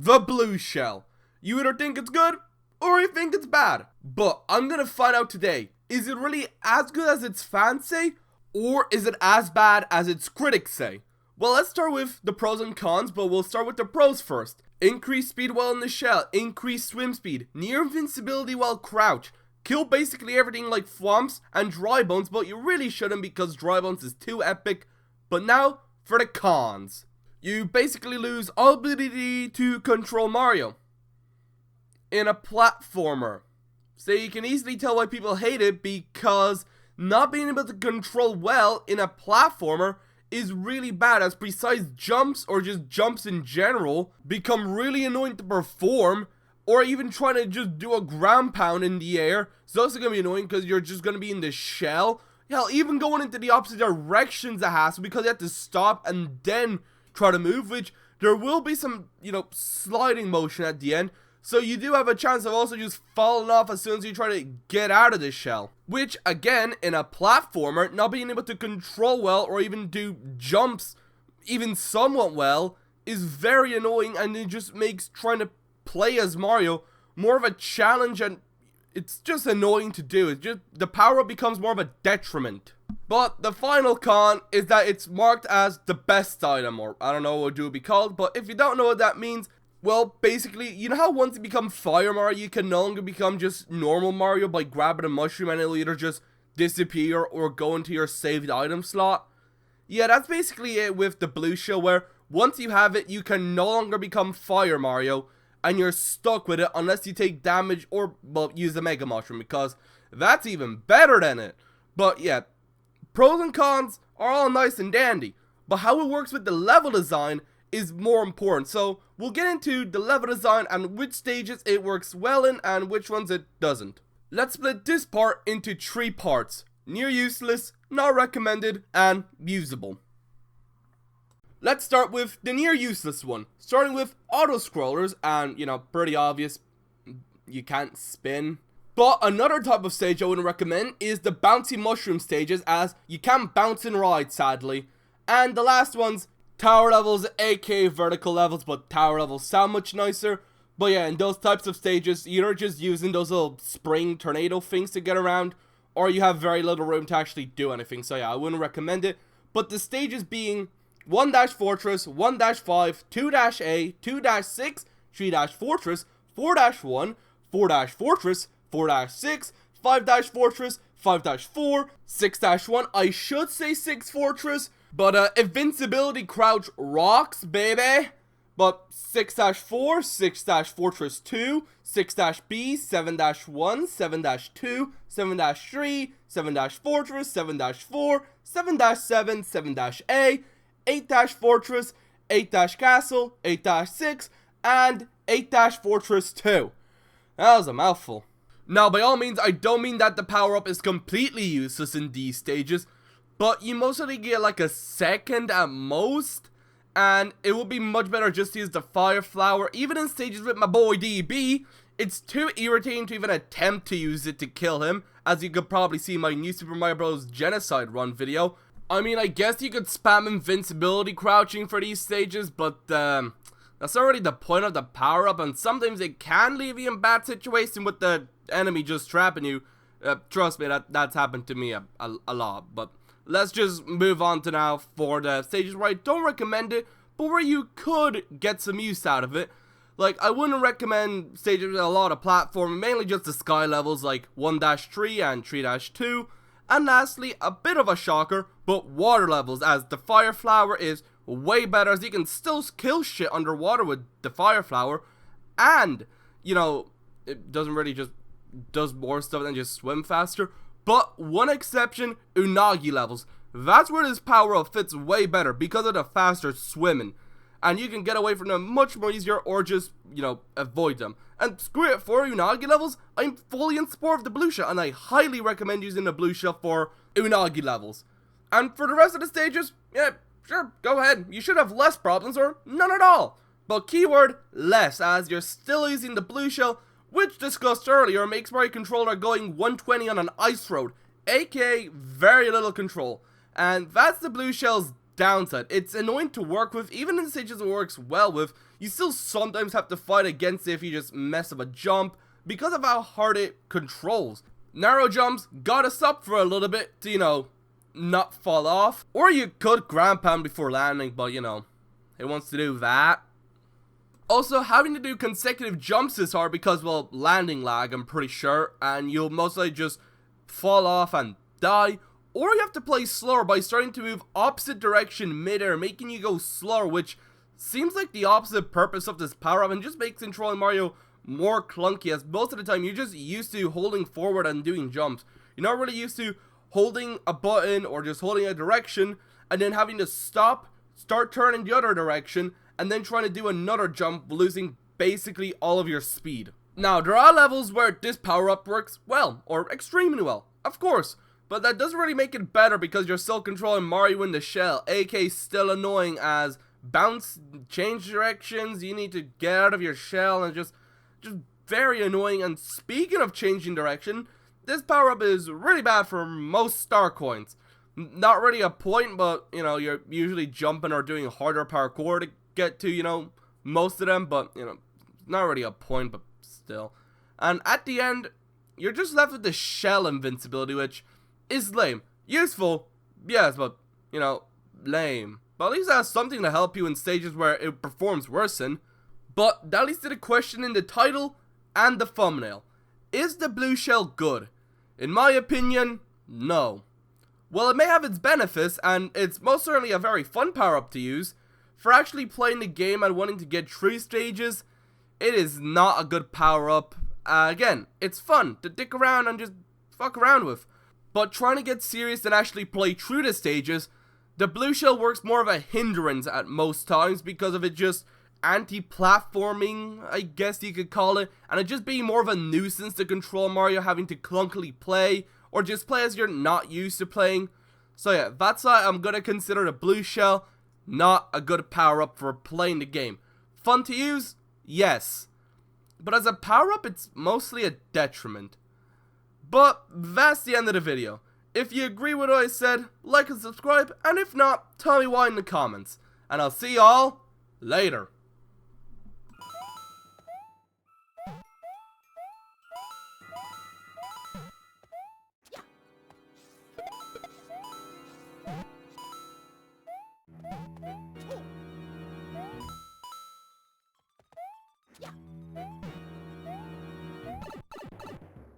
the blue shell. You either think it's good or you think it's bad. But I'm gonna find out today, is it really as good as its fans say, or is it as bad as its critics say? Well, let's start with the pros and cons, but we'll start with the pros first. Increased speed while in the shell, increased swim speed, near invincibility while crouch, kill basically everything like Thwomps and Dry Bones, but you really shouldn't because Dry Bones is too epic. But now, for the cons. You basically lose all ability to control Mario in a platformer. So you can easily tell why people hate it, because not being able to control well in a platformer is really bad, as precise jumps or just jumps in general become really annoying to perform, or even trying to just do a ground pound in the air is also going to be annoying because you're just going to be in the shell. Hell, even going into the opposite directions a hassle because you have to stop and then try to move, which there will be some, sliding motion at the end. So you do have a chance of also just falling off as soon as you try to get out of the shell. Which, again, in a platformer, not being able to control well or even do jumps even somewhat well is very annoying, and it just makes trying to play as Mario more of a challenge, and it's just annoying to do. It's just, the power-up becomes more of a detriment. But the final con is that it's marked as the best item, or I don't know what it would be called, but if you don't know what that means, well, basically, you know how once you become Fire Mario, you can no longer become just normal Mario by grabbing a mushroom and it'll either just disappear or go into your saved item slot? Yeah, that's basically it with the blue shell, where once you have it, you can no longer become Fire Mario, and you're stuck with it unless you take damage or, well, use the Mega Mushroom, because that's even better than it. But yeah, pros and cons are all nice and dandy, but how it works with the level design is more important. So we'll get into the level design and which stages it works well in and which ones it doesn't. Let's split this part into 3 parts: near useless, not recommended, and usable. Let's start with the near useless one, starting with auto scrollers, and pretty obvious, you can't spin. But another type of stage I wouldn't recommend is the bouncy mushroom stages, as you can't bounce and ride, sadly. And the last one's tower levels, aka vertical levels, but tower levels sound much nicer. But yeah, in those types of stages, you're just using those little spring tornado things to get around, or you have very little room to actually do anything. So yeah, I wouldn't recommend it. But the stages being 1-Fortress, 1-5, 2-A, 2-6, 3-Fortress, 4-1, 4-Fortress, 4-6, 5-Fortress, 5-4, 6-1, I should say 6 Fortress, but invincibility crouch rocks, baby. But 6-4, 6-Fortress 2, 6-B, 7-1, 7-2, 7-3, 7-Fortress, 7-4, 7-7, 7-A, 8-Fortress, 8-Castle, 8-6, and 8-Fortress 2. That was a mouthful. Now, by all means, I don't mean that the power-up is completely useless in these stages, but you mostly get like a second at most, and it would be much better just to use the Fire Flower. Even in stages with my boy DB, it's too irritating to even attempt to use it to kill him, as you could probably see in my new Super Mario Bros. Genocide run video. I mean, I guess you could spam invincibility crouching for these stages, but that's already the point of the power-up, and sometimes it can leave you in bad situation with the enemy just trapping you. Trust me, that's happened to me a lot. But let's just move on to now for the stages where I don't recommend it, but where you could get some use out of it. Like, I wouldn't recommend stages with a lot of platforming, mainly just the sky levels like 1-3 and 3-2. And lastly, a bit of a shocker, but water levels, as the Fire Flower is way better, as you can still kill shit underwater with the Fire Flower, and, it doesn't really just does more stuff than just swim faster. But one exception, Unagi levels. That's where this power-up fits way better because of the faster swimming, and you can get away from them much more easier, or just, avoid them. And screw it, for Unagi levels, I'm fully in support of the blue shell, and I highly recommend using the blue shell for Unagi levels. And for the rest of the stages, yeah, sure, go ahead. You should have less problems, or none at all. But keyword, less, as you're still using the blue shell, which discussed earlier makes Mario Controller going 120 on an ice road, aka very little control. And that's the blue shell's downside. It's annoying to work with, even in stages it works well with. You still sometimes have to fight against it if you just mess up a jump because of how hard it controls. Narrow jumps gotta stop for a little bit to, you know, not fall off. Or you could ground pound before landing, but you know, it wants to do that. Also, having to do consecutive jumps is hard because, well, landing lag, I'm pretty sure, and you'll mostly just fall off and die. Or you have to play slower by starting to move opposite direction mid-air, making you go slower, which seems like the opposite purpose of this power-up and just makes controlling Mario more clunky, as most of the time you're just used to holding forward and doing jumps. You're not really used to holding a button or just holding a direction and then having to stop, start turning the other direction, and then trying to do another jump, losing basically all of your speed. Now, there are levels where this power-up works well, or extremely well, of course, but that doesn't really make it better because you're still controlling Mario in the shell, aka still annoying as bounce, change directions, you need to get out of your shell, and just very annoying. And speaking of changing direction, this power-up is really bad for most star coins. Not really a point, but, you know, you're usually jumping or doing harder parkour to get to, you know, most of them, but, you know, not really a point, but still. And at the end, you're just left with the shell invincibility, which is lame. Useful, yes, but, you know, lame. But at least it has something to help you in stages where it performs worse in. But that leads to the question in the title and the thumbnail. Is the blue shell good? In my opinion, no. Well, it may have its benefits, and it's most certainly a very fun power-up to use. For actually playing the game and wanting to get through stages, it is not a good power-up. Again, it's fun to dick around and just fuck around with. But trying to get serious and actually play through the stages, the blue shell works more of a hindrance at most times because of it just anti-platforming, I guess you could call it, and it just being more of a nuisance to control Mario, having to clunkily play, or just play as you're not used to playing. So yeah, that's why I'm gonna consider the blue shell not a good power-up for playing the game. Fun to use? Yes. But as a power-up, it's mostly a detriment. But that's the end of the video. If you agree with what I said, like and subscribe, and if not, tell me why in the comments. And I'll see y'all later.